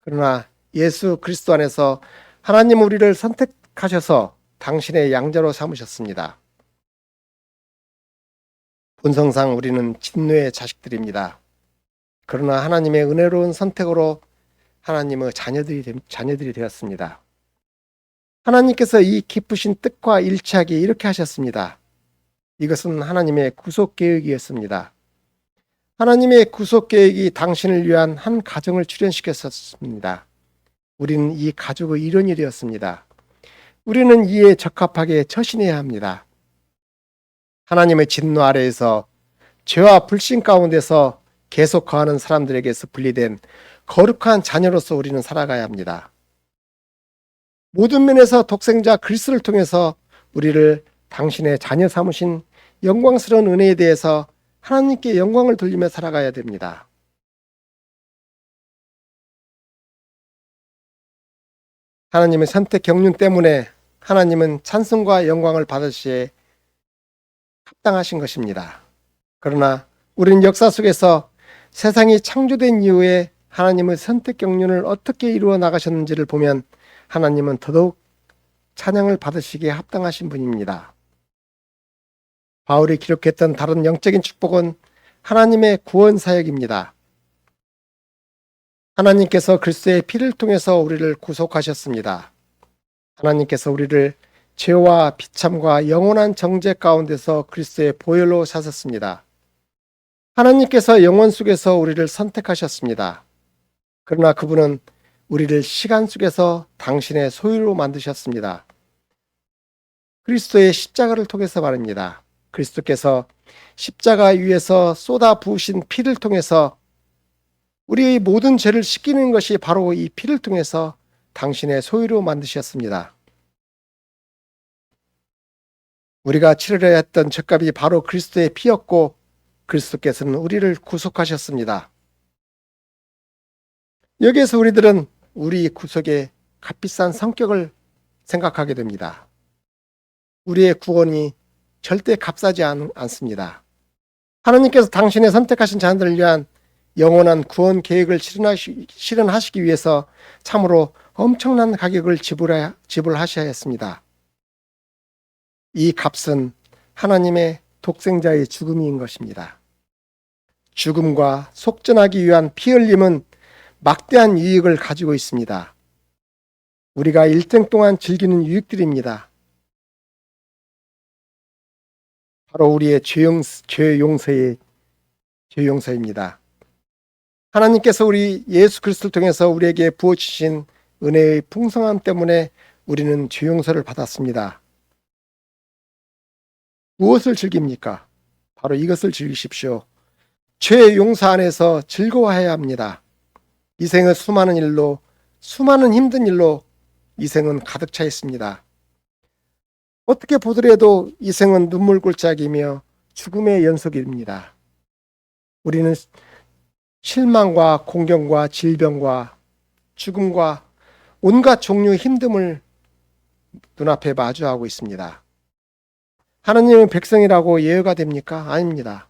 그러나 예수 그리스도 안에서 하나님 우리를 선택하셔서 당신의 양자로 삼으셨습니다. 본성상 우리는 진노의 자식들입니다. 그러나 하나님의 은혜로운 선택으로 하나님의 자녀들이 되었습니다. 하나님께서 이 기쁘신 뜻과 일치하게 이렇게 하셨습니다. 이것은 하나님의 구속 계획이었습니다. 하나님의 구속 계획이 당신을 위한 한 가정을 출현시켰습니다. 우리는 이 가족의 일원이 되었습니다. 우리는 이에 적합하게 처신해야 합니다. 하나님의 진노 아래에서 죄와 불신 가운데서 계속 거하는 사람들에게서 분리된 거룩한 자녀로서 우리는 살아가야 합니다. 모든 면에서 독생자 그리스도를 통해서 우리를 당신의 자녀 삼으신 영광스러운 은혜에 대해서 하나님께 영광을 돌리며 살아가야 됩니다. 하나님의 선택 경륜 때문에 하나님은 찬송과 영광을 받으시에 합당하신 것입니다. 그러나 우리는 역사 속에서 세상이 창조된 이후에 하나님의 선택 경륜을 어떻게 이루어 나가셨는지를 보면 하나님은 더더욱 찬양을 받으시기에 합당하신 분입니다. 바울이 기록했던 다른 영적인 축복은 하나님의 구원 사역입니다. 하나님께서 그리스도의 피를 통해서 우리를 구속하셨습니다. 하나님께서 우리를 죄와 비참과 영원한 정죄 가운데서 그리스도의 보혈로 사셨습니다. 하나님께서 영원 속에서 우리를 선택하셨습니다. 그러나 그분은 우리를 시간 속에서 당신의 소유로 만드셨습니다. 그리스도의 십자가를 통해서 말입니다. 그리스도께서 십자가 위에서 쏟아 부으신 피를 통해서 우리의 모든 죄를 씻기는 것이 바로 이 피를 통해서 당신의 소유로 만드셨습니다. 우리가 치르려 했던 죄값이 바로 그리스도의 피였고 그리스도께서는 우리를 구속하셨습니다. 여기에서 우리들은 우리 구속의 값비싼 성격을 생각하게 됩니다. 우리의 구원이 절대 값싸지 않습니다. 하나님께서 당신의 선택하신 자녀들을 위한 영원한 구원 계획을 실현하시기 위해서 참으로 엄청난 가격을 지불하셔야 했습니다. 이 값은 하나님의 독생자의 죽음인 것입니다. 죽음과 속전하기 위한 피 흘림은 막대한 유익을 가지고 있습니다. 우리가 일생 동안 즐기는 유익들입니다. 바로 우리의 죄 용서입니다. 하나님께서 우리 예수 그리스도를 통해서 우리에게 부어주신 은혜의 풍성함 때문에 우리는 죄 용서를 받았습니다. 무엇을 즐깁니까? 바로 이것을 즐기십시오. 죄 용서 안에서 즐거워해야 합니다. 이 생은 수많은 일로, 수많은 힘든 일로 이 생은 가득 차 있습니다. 어떻게 보더라도 이 생은 눈물골짜기이며 죽음의 연속입니다. 우리는 실망과 공경과 질병과 죽음과 온갖 종류의 힘듦을 눈앞에 마주하고 있습니다. 하나님의 백성이라고 예외가 됩니까? 아닙니다.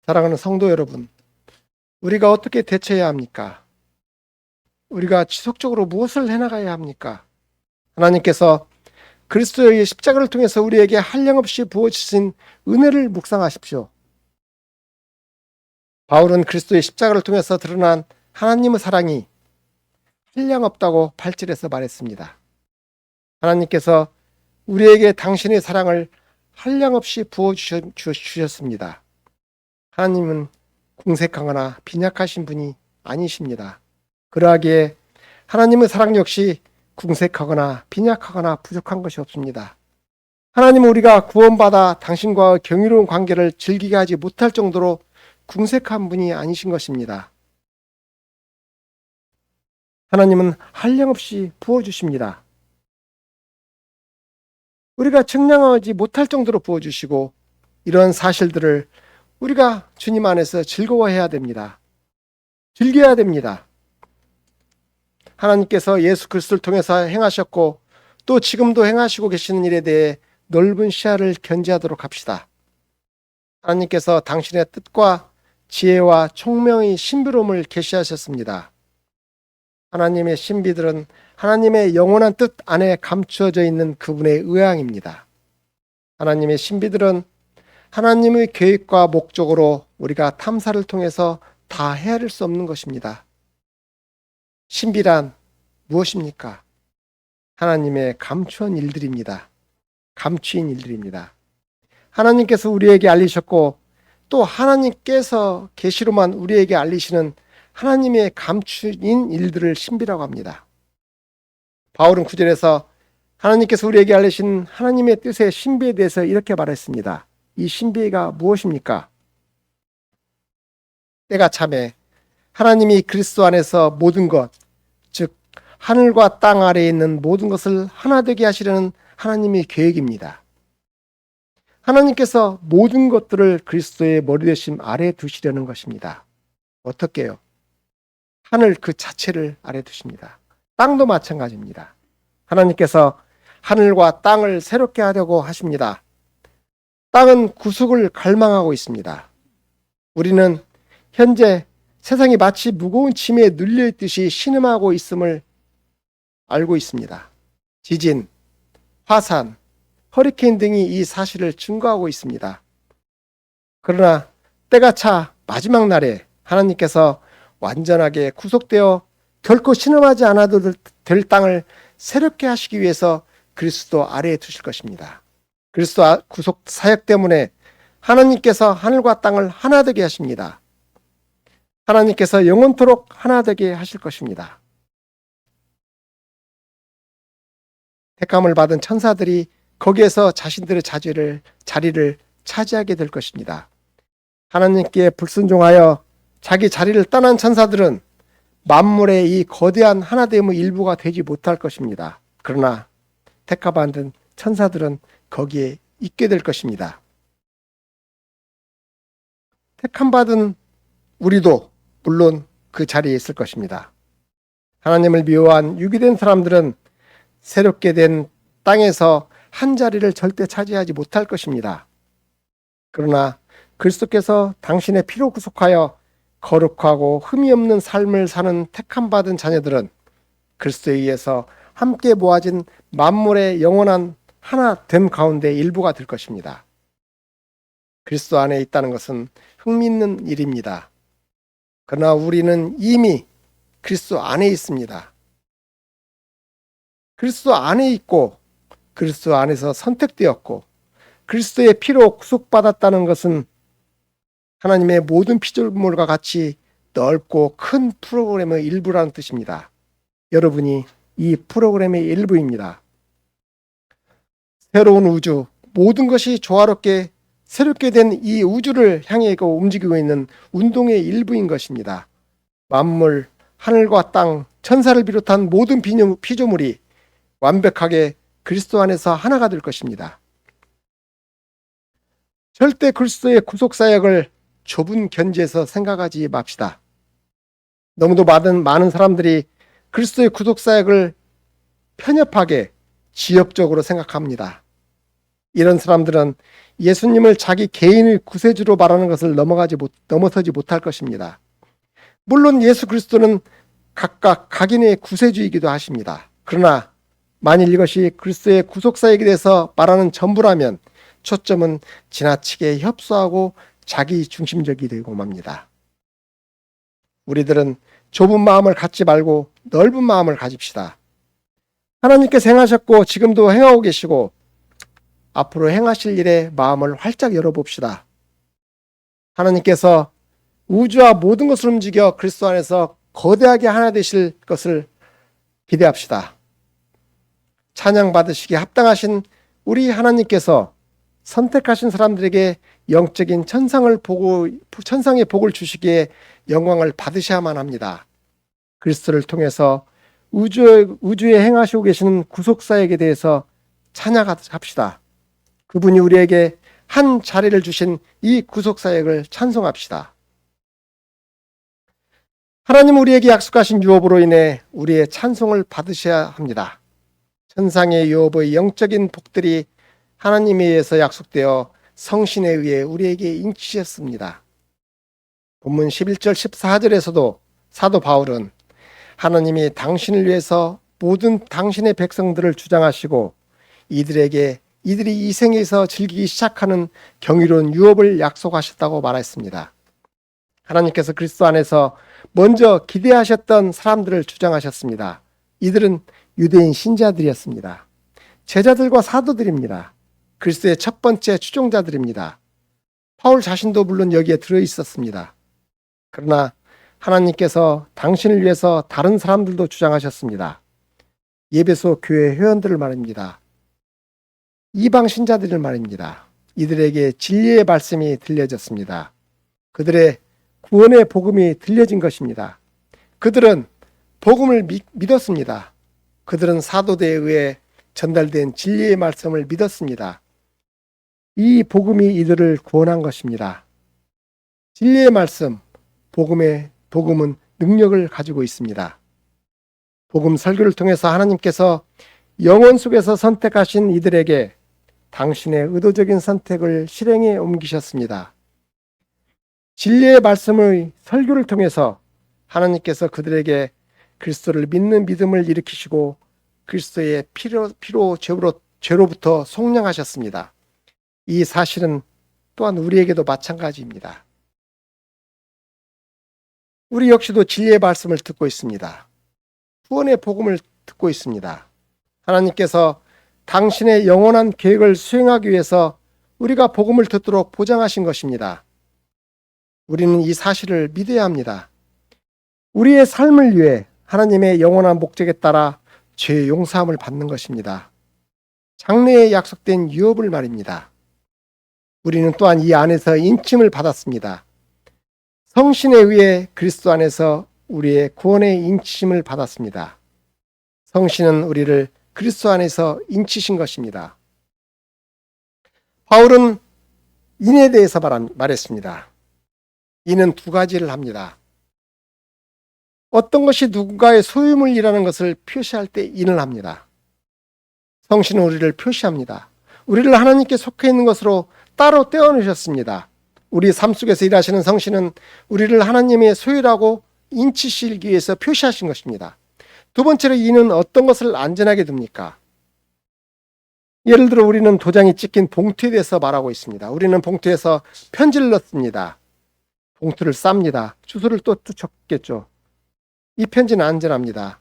사랑하는 성도 여러분, 우리가 어떻게 대처해야 합니까? 우리가 지속적으로 무엇을 해나가야 합니까? 하나님께서 그리스도의 십자가를 통해서 우리에게 한량없이 부어주신 은혜를 묵상하십시오. 바울은 그리스도의 십자가를 통해서 드러난 하나님의 사랑이 한량없다고 8절에서 말했습니다. 하나님께서 우리에게 당신의 사랑을 한량없이 부어주셨습니다. 하나님은 궁색하거나 빈약하신 분이 아니십니다. 그러하기에 하나님의 사랑 역시 궁색하거나 빈약하거나 부족한 것이 없습니다. 하나님은 우리가 구원받아 당신과의 경이로운 관계를 즐기게 하지 못할 정도로 궁색한 분이 아니신 것입니다. 하나님은 한량없이 부어주십니다. 우리가 측량하지 못할 정도로 부어주시고 이런 사실들을 우리가 주님 안에서 즐거워해야 됩니다. 즐겨야 됩니다. 하나님께서 예수 그리스도를 통해서 행하셨고 또 지금도 행하시고 계시는 일에 대해 넓은 시야를 견지하도록 합시다. 하나님께서 당신의 뜻과 지혜와 총명의 신비로움을 계시하셨습니다. 하나님의 신비들은 하나님의 영원한 뜻 안에 감추어져 있는 그분의 의향입니다. 하나님의 신비들은 하나님의 계획과 목적으로 우리가 탐사를 통해서 다 헤아릴 수 없는 것입니다. 신비란 무엇입니까? 하나님의 감추인 일들입니다. 감추인 일들입니다. 하나님께서 우리에게 알리셨고 또 하나님께서 계시로만 우리에게 알리시는 하나님의 감추인 일들을 신비라고 합니다. 바울은 9절에서 하나님께서 우리에게 알리신 하나님의 뜻의 신비에 대해서 이렇게 말했습니다. 이 신비가 무엇입니까? 때가 참에 하나님이 그리스도 안에서 모든 것, 즉 하늘과 땅 아래에 있는 모든 것을 하나 되게 하시려는 하나님의 계획입니다. 하나님께서 모든 것들을 그리스도의 머리되심 아래에 두시려는 것입니다. 어떻게요? 하늘 그 자체를 아래에 두십니다. 땅도 마찬가지입니다. 하나님께서 하늘과 땅을 새롭게 하려고 하십니다. 땅은 구속을 갈망하고 있습니다. 우리는 현재 세상이 마치 무거운 짐에 눌려있듯이 신음하고 있음을 알고 있습니다. 지진, 화산, 허리케인 등이 이 사실을 증거하고 있습니다. 그러나 때가 차 마지막 날에 하나님께서 완전하게 구속되어 결코 신음하지 않아도 될 땅을 새롭게 하시기 위해서 그리스도 아래에 두실 것입니다. 그리스도 구속 사역 때문에 하나님께서 하늘과 땅을 하나 되게 하십니다. 하나님께서 영원토록 하나 되게 하실 것입니다. 택함을 받은 천사들이 거기에서 자신들의 자리를 차지하게 될 것입니다. 하나님께 불순종하여 자기 자리를 떠난 천사들은 만물의 이 거대한 하나됨의 일부가 되지 못할 것입니다. 그러나 택함받은 천사들은 거기에 있게 될 것입니다. 택함받은 우리도 물론 그 자리에 있을 것입니다. 하나님을 미워한 유기된 사람들은 새롭게 된 땅에서 한 자리를 절대 차지하지 못할 것입니다. 그러나 그리스도께서 당신의 피로 구속하여 거룩하고 흠이 없는 삶을 사는 택함받은 자녀들은 그리스도에 의해서 함께 모아진 만물의 영원한 하나됨 가운데 일부가 될 것입니다. 그리스도 안에 있다는 것은 흥미있는 일입니다. 그러나 우리는 이미 그리스도 안에 있습니다. 그리스도 안에 있고 그리스도 안에서 선택되었고 그리스도의 피로 구속받았다는 것은 하나님의 모든 피조물과 같이 넓고 큰 프로그램의 일부라는 뜻입니다. 여러분이 이 프로그램의 일부입니다. 새로운 우주, 모든 것이 조화롭게 새롭게 된 이 우주를 향해 움직이고 있는 운동의 일부인 것입니다. 만물, 하늘과 땅, 천사를 비롯한 모든 피조물이 완벽하게 그리스도 안에서 하나가 될 것입니다. 절대 그리스도의 구속사역을 좁은 견지에서 생각하지 맙시다. 너무도 많은 사람들이 그리스도의 구속사역을 편협하게 지역적으로 생각합니다. 이런 사람들은 예수님을 자기 개인의 구세주로 말하는 것을 넘어서지 못할 것입니다. 물론 예수 그리스도는 각각 각인의 구세주이기도 하십니다. 그러나 만일 이것이 그리스도의 구속사역에 대해서 말하는 전부라면 초점은 지나치게 협소하고 자기 중심적이 되고 맙니다. 우리들은 좁은 마음을 갖지 말고 넓은 마음을 가집시다. 하나님께서 행하셨고 지금도 행하고 계시고 앞으로 행하실 일에 마음을 활짝 열어봅시다. 하나님께서 우주와 모든 것을 움직여 그리스도 안에서 거대하게 하나 되실 것을 기대합시다. 찬양 받으시기에 합당하신 우리 하나님께서 선택하신 사람들에게 영적인 천상의 복을 주시기에 영광을 받으셔야만 합니다. 그리스도를 통해서 우주에 행하시고 계시는 구속사역에 대해서 찬양합시다. 그분이 우리에게 한 자리를 주신 이 구속사역을 찬송합시다. 하나님 우리에게 약속하신 유업으로 인해 우리의 찬송을 받으셔야 합니다. 천상의 유업의 영적인 복들이 하나님에 의해서 약속되어 성신에 의해 우리에게 인치셨습니다. 본문 11절 14절에서도 사도 바울은 하나님이 당신을 위해서 모든 당신의 백성들을 주장하시고 이들이 이 생에서 즐기기 시작하는 경이로운 유업을 약속하셨다고 말했습니다. 하나님께서 그리스도 안에서 먼저 기대하셨던 사람들을 주장하셨습니다. 이들은 유대인 신자들이었습니다. 제자들과 사도들입니다. 그리스도의 첫 번째 추종자들입니다. 바울 자신도 물론 여기에 들어 있었습니다. 그러나 하나님께서 당신을 위해서 다른 사람들도 주장하셨습니다. 예배소 교회 회원들을 말입니다. 이방 신자들을 말입니다. 이들에게 진리의 말씀이 들려졌습니다. 그들의 구원의 복음이 들려진 것입니다. 그들은 복음을 믿었습니다. 그들은 사도들에 의해 전달된 진리의 말씀을 믿었습니다. 이 복음이 이들을 구원한 것입니다. 진리의 말씀, 복음은 능력을 가지고 있습니다. 복음 설교를 통해서 하나님께서 영혼 속에서 선택하신 이들에게 당신의 의도적인 선택을 실행에 옮기셨습니다. 진리의 말씀의 설교를 통해서 하나님께서 그들에게 그리스도를 믿는 믿음을 일으키시고 그리스도의 피로 죄로부터 속량하셨습니다. 이 사실은 또한 우리에게도 마찬가지입니다. 우리 역시도 진리의 말씀을 듣고 있습니다. 구원의 복음을 듣고 있습니다. 하나님께서 당신의 영원한 계획을 수행하기 위해서 우리가 복음을 듣도록 보장하신 것입니다. 우리는 이 사실을 믿어야 합니다. 우리의 삶을 위해 하나님의 영원한 목적에 따라 죄 용서함을 받는 것입니다. 장래에 약속된 유업을 말입니다. 우리는 또한 이 안에서 인침을 받았습니다. 성신에 의해 그리스도 안에서 우리의 구원의 인치심을 받았습니다. 성신은 우리를 그리스도 안에서 인치신 것입니다. 바울은 인에 대해서 말했습니다. 인은 두 가지를 합니다. 어떤 것이 누군가의 소유물이라는 것을 표시할 때 인을 합니다. 성신은 우리를 표시합니다. 우리를 하나님께 속해 있는 것으로 따로 떼어내셨습니다. 우리 삶 속에서 일하시는 성신은 우리를 하나님의 소유라고 인치시기 위해서 표시하신 것입니다. 두 번째로 이는 어떤 것을 안전하게 둡니까? 예를 들어 우리는 도장이 찍힌 봉투에 대해서 말하고 있습니다. 우리는 봉투에서 편지를 넣습니다. 봉투를 쌉니다. 주소를 또 적겠죠. 이 편지는 안전합니다.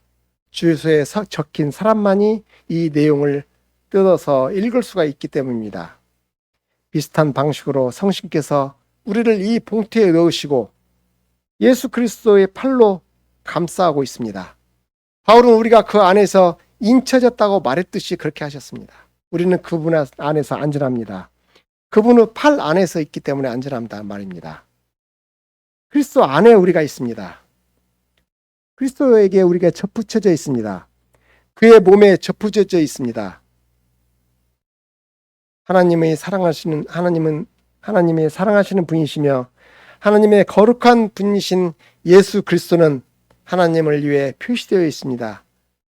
주소에 적힌 사람만이 이 내용을 뜯어서 읽을 수가 있기 때문입니다. 비슷한 방식으로 성신께서 우리를 이 봉투에 넣으시고 예수 그리스도의 팔로 감싸고 있습니다. 바울은 우리가 그 안에서 인쳐졌다고 말했듯이 그렇게 하셨습니다. 우리는 그분 안에서 안전합니다. 그분의 팔 안에서 있기 때문에 안전합니다 말입니다. 그리스도 안에 우리가 있습니다. 그리스도에게 우리가 접붙여져 있습니다. 그의 몸에 접붙여져 있습니다. 하나님의 사랑하시는 분이시며 하나님의 거룩한 분이신 예수 그리스도는 하나님을 위해 표시되어 있습니다.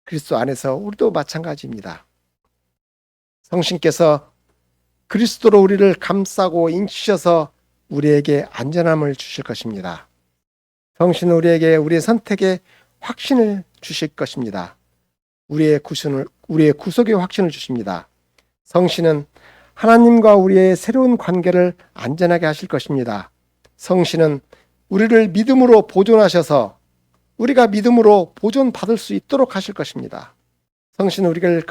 그리스도 안에서 우리도 마찬가지입니다. 성신께서 그리스도로 우리를 감싸고 인치셔서 우리에게 안전함을 주실 것입니다. 성신은 우리에게 우리의 선택에 확신을 주실 것입니다. 우리의 구속의 확신을 주십니다. 성신은 하나님과 우리의 새로운 관계를 안전하게 하실 것입니다. 성신은 우리를 믿음으로 보존하셔서 우리가 믿음으로 보존받을 수 있도록 하실 것입니다. 성신은 우리를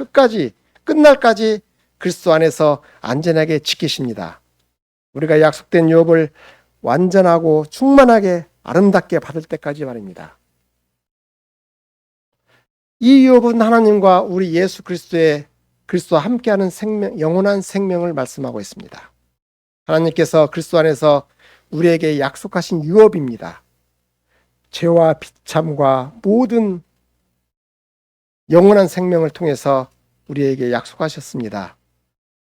끝날까지 그리스도 안에서 안전하게 지키십니다. 우리가 약속된 유업을 완전하고 충만하게 아름답게 받을 때까지 말입니다. 이 유업은 하나님과 우리 예수 그리스도와 함께하는 영원한 생명을 말씀하고 있습니다. 하나님께서 그리스도 안에서 우리에게 약속하신 유업입니다. 죄와 비참과 모든 영원한 생명을 통해서 우리에게 약속하셨습니다.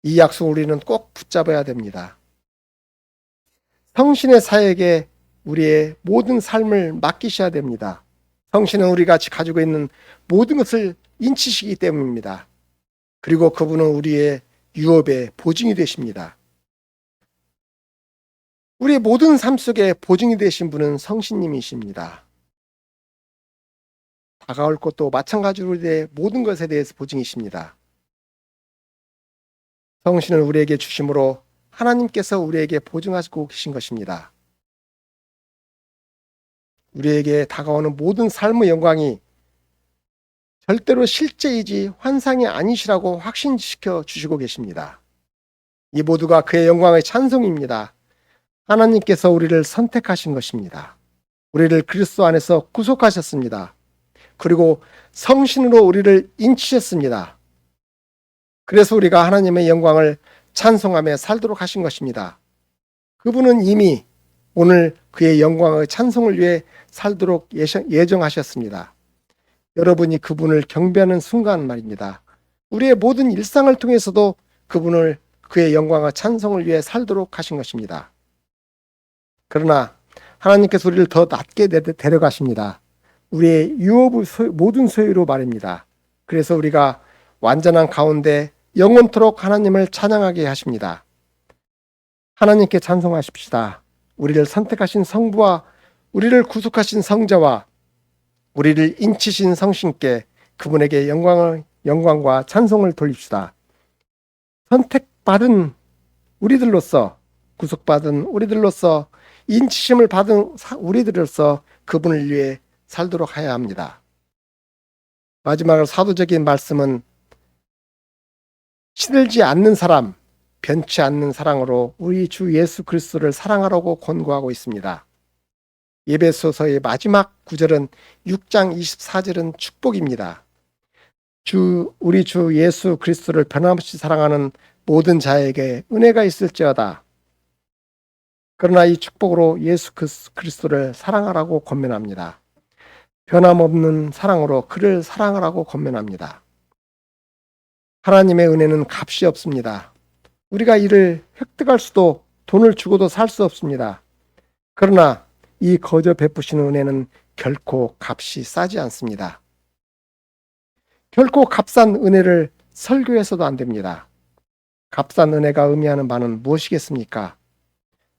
이 약속을 우리는 꼭 붙잡아야 됩니다. 성신의 사역에 우리의 모든 삶을 맡기셔야 됩니다. 성신은 우리가 가지고 있는 모든 것을 인치시기 때문입니다. 그리고 그분은 우리의 유업의 보증이 되십니다. 우리의 모든 삶 속에 보증이 되신 분은 성신님이십니다. 다가올 것도 마찬가지로 우리의 모든 것에 대해서 보증이십니다. 성신을 우리에게 주심으로 하나님께서 우리에게 보증하시고 계신 것입니다. 우리에게 다가오는 모든 삶의 영광이 절대로 실제이지 환상이 아니시라고 확신시켜 주시고 계십니다. 이 모두가 그의 영광의 찬송입니다. 하나님께서 우리를 선택하신 것입니다. 우리를 그리스도 안에서 구속하셨습니다. 그리고 성신으로 우리를 인치셨습니다. 그래서 우리가 하나님의 영광을 찬송하며 살도록 하신 것입니다. 그분은 이미 오늘 그의 영광의 찬송을 위해 살도록 예정하셨습니다. 여러분이 그분을 경배하는 순간 말입니다. 우리의 모든 일상을 통해서도 그분을 그의 영광의 찬송을 위해 살도록 하신 것입니다. 그러나 하나님께서 우리를 더 낮게 데려가십니다. 우리의 유업의 모든 소유로 말입니다. 그래서 우리가 완전한 가운데 영원토록 하나님을 찬양하게 하십니다. 하나님께 찬송하십시다. 우리를 선택하신 성부와 우리를 구속하신 성자와 우리를 인치신 성신께 그분에게 영광과 찬송을 돌립시다. 선택받은 우리들로서, 구속받은 우리들로서, 인치심을 받은 우리들로서 그분을 위해 살도록 해야 합니다. 마지막으로 사도적인 말씀은 시들지 않는 사람, 변치 않는 사랑으로 우리 주 예수 그리스도를 사랑하라고 권고하고 있습니다. 에베소서의 마지막 9절은 6장 24절은 축복입니다. 우리 주 예수 그리스도를 변함없이 사랑하는 모든 자에게 은혜가 있을지어다. 그러나 이 축복으로 예수 그리스도를 사랑하라고 권면합니다. 변함없는 사랑으로 그를 사랑하라고 권면합니다. 하나님의 은혜는 값이 없습니다. 우리가 이를 획득할 수도 돈을 주고도 살 수 없습니다. 그러나 이 거저 베푸시는 은혜는 결코 값이 싸지 않습니다. 결코 값싼 은혜를 설교해서도 안 됩니다. 값싼 은혜가 의미하는 바는 무엇이겠습니까?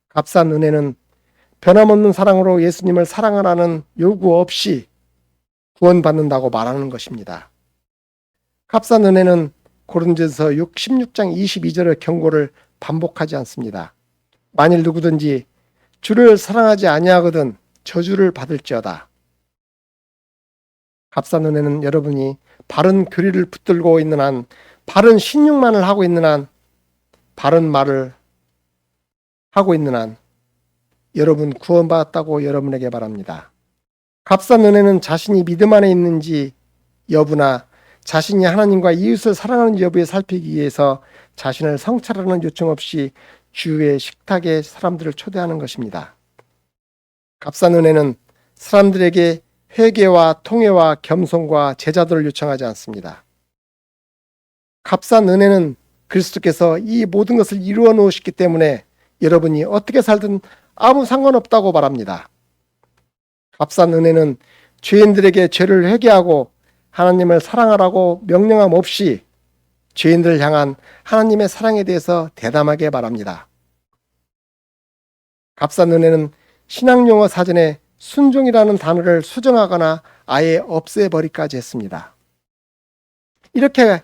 값싼 은혜는 변함없는 사랑으로 예수님을 사랑하라는 요구 없이 구원받는다고 말하는 것입니다. 값싼 은혜는 고린도전서 16장 22절의 경고를 반복하지 않습니다. 만일 누구든지 주를 사랑하지 아니하거든 저주를 받을지어다. 값싼 은혜는 여러분이 바른 교리를 붙들고 있는 한, 바른 신용만을 하고 있는 한, 바른 말을 하고 있는 한 여러분 구원받았다고 여러분에게 말합니다. 값싼 은혜는 자신이 믿음 안에 있는지 여부나 자신이 하나님과 이웃을 사랑하는 여부에 살피기 위해서 자신을 성찰하는 요청 없이 주의 식탁에 사람들을 초대하는 것입니다. 값싼 은혜는 사람들에게 회개와 통회와 겸손과 제자도를 요청하지 않습니다. 값싼 은혜는 그리스도께서 이 모든 것을 이루어 놓으셨기 때문에 여러분이 어떻게 살든 아무 상관없다고 말합니다. 값싼 은혜는 죄인들에게 죄를 회개하고 하나님을 사랑하라고 명령함 없이 죄인들을 향한 하나님의 사랑에 대해서 대담하게 말합니다. 값싼 은혜는 신학용어 사전에 순종이라는 단어를 수정하거나 아예 없애버리기까지 했습니다. 이렇게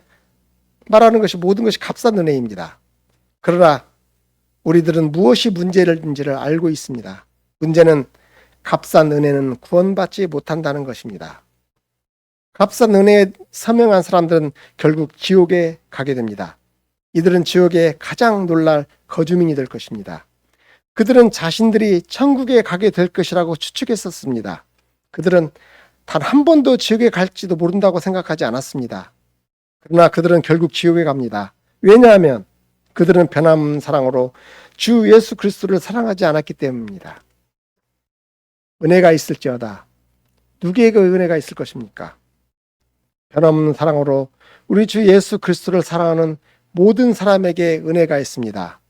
말하는 것이 모든 것이 값싼 은혜입니다. 그러나 우리들은 무엇이 문제인지를 알고 있습니다. 문제는 값싼 은혜는 구원받지 못한다는 것입니다. 값싼 은혜에 서명한 사람들은 결국 지옥에 가게 됩니다. 이들은 지옥에 가장 놀랄 거주민이 될 것입니다. 그들은 자신들이 천국에 가게 될 것이라고 추측했었습니다. 그들은 단 한 번도 지옥에 갈지도 모른다고 생각하지 않았습니다. 그러나 그들은 결국 지옥에 갑니다. 왜냐하면 그들은 변함없는 사랑으로 주 예수 그리스도를 사랑하지 않았기 때문입니다. 은혜가 있을지어다. 누구에게 은혜가 있을 것입니까? 변함없는 사랑으로 우리 주 예수 그리스도를 사랑하는 모든 사람에게 은혜가 있습니다.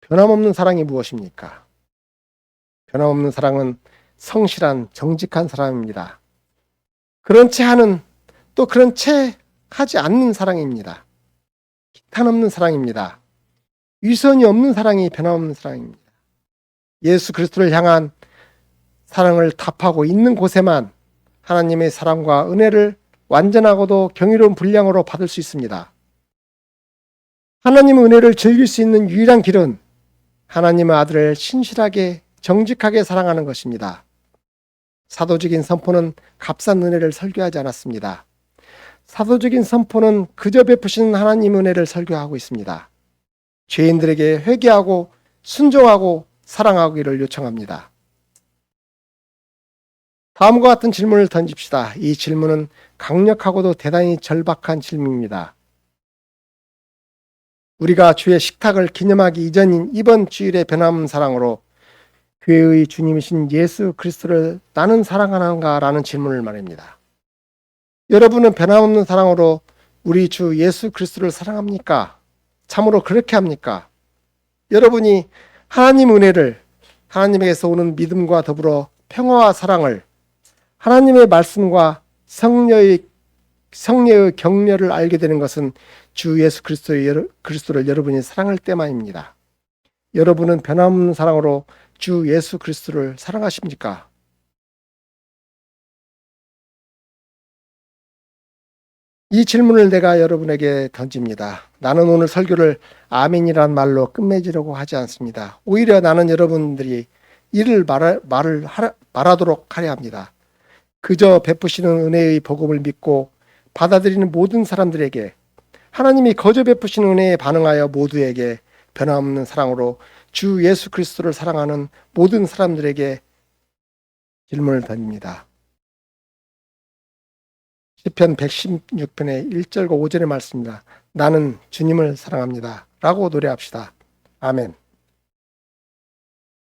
변함없는 사랑이 무엇입니까? 변함없는 사랑은 성실한 정직한 사랑입니다. 그런 채 하는, 또 그런 채 하지 않는 사랑입니다. 기탄 없는 사랑입니다. 위선이 없는 사랑이 변함없는 사랑입니다. 예수 그리스도를 향한 사랑을 답하고 있는 곳에만 하나님의 사랑과 은혜를 완전하고도 경이로운 분량으로 받을 수 있습니다. 하나님의 은혜를 즐길 수 있는 유일한 길은 하나님의 아들을 신실하게 정직하게 사랑하는 것입니다. 사도적인 선포는 값싼 은혜를 설교하지 않았습니다. 사도적인 선포는 그저 베푸시는 하나님의 은혜를 설교하고 있습니다. 죄인들에게 회개하고 순종하고 사랑하기를 요청합니다. 다음과 같은 질문을 던집시다. 이 질문은 강력하고도 대단히 절박한 질문입니다. 우리가 주의 식탁을 기념하기 이전인 이번 주일의 변함없는 사랑으로 교회의 주님이신 예수 그리스도를 나는 사랑하는가? 라는 질문을 말입니다. 여러분은 변함없는 사랑으로 우리 주 예수 그리스도를 사랑합니까? 참으로 그렇게 합니까? 여러분이 하나님 은혜를, 하나님에게서 오는 믿음과 더불어 평화와 사랑을, 하나님의 말씀과 성령의 격려를 알게 되는 것은 주 예수 그리스도를 여러분이 사랑할 때만입니다. 여러분은 변함없는 사랑으로 주 예수 그리스도를 사랑하십니까? 이 질문을 내가 여러분에게 던집니다. 나는 오늘 설교를 아멘이란 말로 끝맺으려고 하지 않습니다. 오히려 나는 여러분들이 이를 말하도록 하려 합니다. 그저 베푸시는 은혜의 복음을 믿고 받아들이는 모든 사람들에게, 하나님이 거저 베푸시는 은혜에 반응하여 모두에게 변함없는 사랑으로 주 예수 그리스도를 사랑하는 모든 사람들에게 질문을 던집니다. 시편 116편의 1절과 5절의 말씀입니다. 나는 주님을 사랑합니다. 라고 노래합시다. 아멘.